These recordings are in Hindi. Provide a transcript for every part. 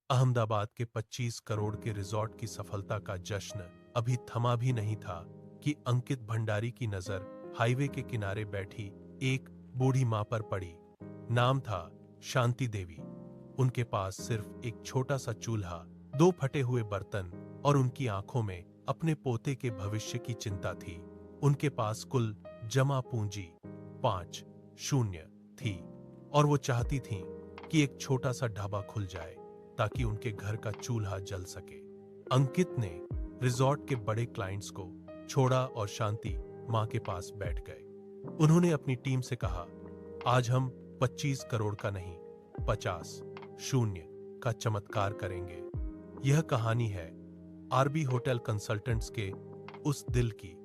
अहमदाबाद के 25 करोड़ के रिजॉर्ट की सफलता का जश्न अभी थमा भी नहीं था कि अंकित भंडारी की नजर हाईवे के किनारे बैठी एक बूढ़ी मां पर पड़ी। नाम था शांति देवी। उनके पास सिर्फ एक छोटा सा चूल्हा, 2 फटे हुए बर्तन और उनकी आंखों में अपने पोते के भविष्य की चिंता थी। उनके पास कुल जमा पूंजी 5 थी और वो चाहती थीं कि एक छोटा सा ढाबा खुल जाए ताकि उनके घर का चूल्हा जल सके। अंकित ने रिजॉर्ट के बड़े क्लाइंट्स को छोड़ा और शांति मां के पास बैठ गए। उन्होंने अपनी टीम से कहा, आज हम 25 करोड़ का नहीं, 50 का चमत्कार करेंगे। यह कहानी है आरबी होटल कंसल्टेंट्स के उस दिल की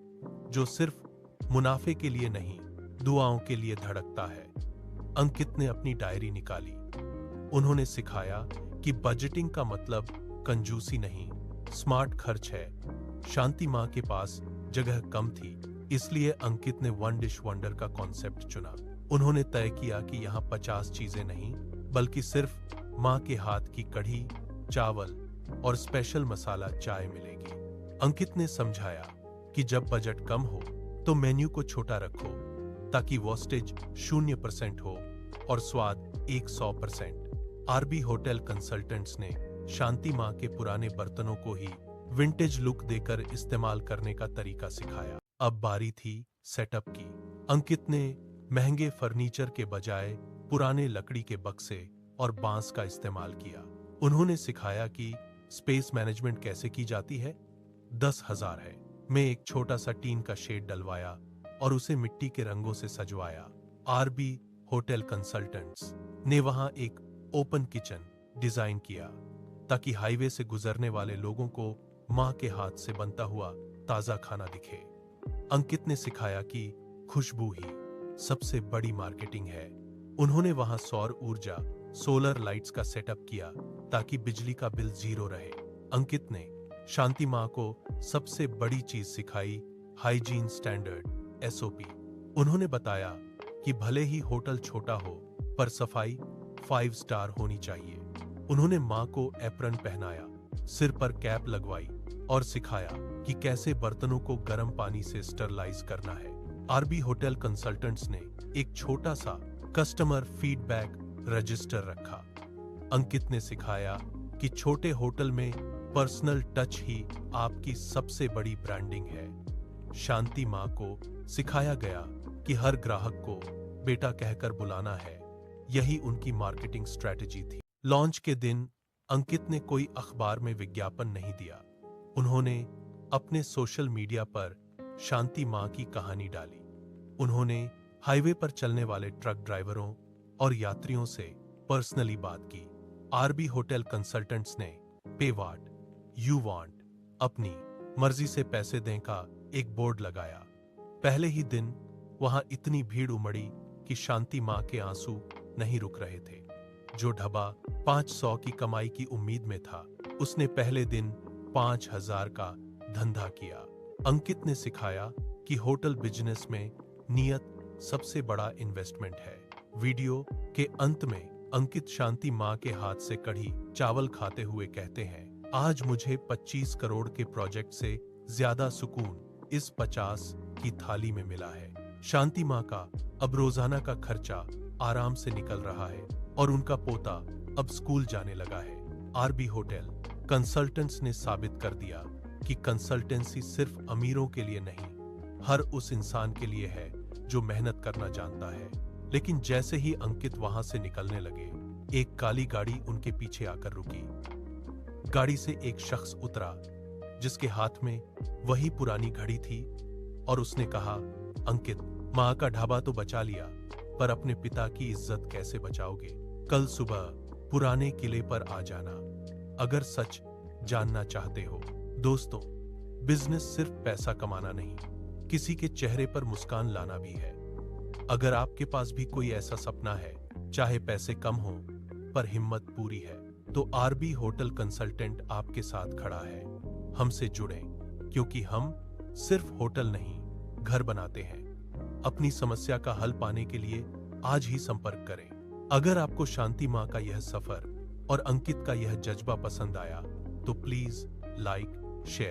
जो सिर्फ मुनाफे के लिए नहीं, दुआओं के लिए धड़कता है। अंकित ने अपनी डायरी निकाली। उन्होंने सिखाया कि बजटिंग का मतलब कंजूसी नहीं, स्मार्ट खर्च है। शांति मां के पास जगह कम थी, इसलिए अंकित ने वन डिश वंडर का कॉन्सेप्ट चुना। उन्होंने तय किया कि यहाँ 50 चीजें नहीं, बल्कि सिर्फ मां के हाथ की कढ़ी, चावल और स्पेशल मसाला चाय मिलेगी। अंकित ने समझाया कि जब बजट कम हो तो मेन्यू को छोटा रखो ताकि वेस्टेज 0% हो और स्वाद 100%। आरबी होटल कंसल्टेंट्स ने शांति मां के पुराने बर्तनों को ही विंटेज लुक देकर इस्तेमाल करने का तरीका सिखाया। अब बारी थी सेटअप की। अंकित ने महंगे फर्नीचर के बजाय पुराने लकड़ी के बक्से और बांस का इस्तेमाल किया। उन्होंने सिखाया कि स्पेस मैनेजमेंट कैसे की जाती है। 10,000 है में एक छोटा सा टीन का शेड डलवाया और उसे मिट्टी के रंगों से सजवाया। आरबी होटल कंसल्टेंट्स ने वहां एक ओपन किचन डिजाइन किया ताकि हाईवे से गुजरने वाले लोगों को मां के हाथ से बनता हुआ ताजा खाना दिखे। अंकित ने सिखाया कि खुशबू ही सबसे बड़ी मार्केटिंग है। उन्होंने वहां सौर ऊर्जा, सोलर लाइट्स का सेटअप किया ताकि बिजली का बिल 0 रहे। अंकित ने शांति मां को सबसे बड़ी चीज सिखाई, हाइजीन स्टैंडर्ड SOP। उन्होंने बताया कि भले ही होटल छोटा हो पर सफाई 5 स्टार होनी चाहिए। उन्होंने मां को एप्रन पहनाया, सिर पर कैप लगवाई और सिखाया कि कैसे बर्तनों को गर्म पानी से स्टरलाइज करना है। आरबी होटल कंसल्टेंट्स ने एक छोटा सा कस्टमर फीडबैक रजिस्टर रखा। अंकित ने सिखाया कि छोटे होटल में पर्सनल टच ही आपकी सबसे बड़ी ब्रांडिंग है। शांति मां को सिखाया गया कि हर ग्राहक को बेटा कहकर बुलाना है। यही उनकी मार्केटिंग स्ट्रेटजी थी। लॉन्च के दिन अंकित ने कोई अखबार में विज्ञापन नहीं दिया। उन्होंने अपने सोशल मीडिया पर शांति मां की कहानी डाली। उन्होंने हाईवे पर चलने वाले ट्रक ड्राइवरों और यात्रियों से पर्सनली बात की। आरबी होटल कंसल्टेंट्स ने पे व्हाट यू वांट, अपनी मर्जी से पैसे दें का एक बोर्ड लगाया। पहले ही दिन वहां इतनी भीड़ उमड़ी कि शांति मां के आंसू नहीं रुक रहे थे। जो ढाबा 500 की कमाई की उम्मीद में था, उसने पहले दिन 5,000 का धंधा किया। अंकित ने सिखाया कि होटल बिजनेस में नियत सबसे बड़ा इन्वेस्टमेंट है। वीडियो के अंत में अंकित शांति मां के हाथ से कढ़ी चावल खाते हुए कहते हैं, आज मुझे 25 करोड़ के प्रोजेक्ट से ज्यादा सुकून इस 50 की थाली में मिला है। शांति मां का अब रोजाना का खर्चा आराम से निकल रहा है और उनका पोता अब स्कूल जाने लगा है। आरबी होटल कंसल्टेंट्स ने साबित कर दिया कि कंसल्टेंसी सिर्फ अमीरों के लिए नहीं, हर उस इंसान के लिए है जो मेहनत करना जानता है। लेकिन जैसे ही अंकित वहां से निकलने लगे, एक काली गाड़ी उनके पीछे आकर रुकी। गाड़ी से एक शख्स उतरा जिसके हाथ में वही पुरानी घड़ी थी और उसने कहा, अंकित, मां का ढाबा तो बचा लिया, पर अपने पिता की इज्जत कैसे बचाओगे? कल सुबह पुराने किले पर आ जाना अगर सच जानना चाहते हो। दोस्तों, बिजनेस सिर्फ पैसा कमाना नहीं, किसी के चेहरे पर मुस्कान लाना भी है। अगर आपके पास भी कोई ऐसा सपना है, चाहे पैसे कम हो पर हिम्मत पूरी है, तो आरबी होटल कंसल्टेंट आपके साथ खड़ा है। हमसे जुड़ें, क्योंकि हम सिर्फ होटल नहीं, घर बनाते हैं। अपनी समस्या का हल पाने के लिए आज ही संपर्क करें। अगर आपको शांति मां का यह सफर और अंकित का यह जज्बा पसंद आया तो प्लीज लाइक शेयर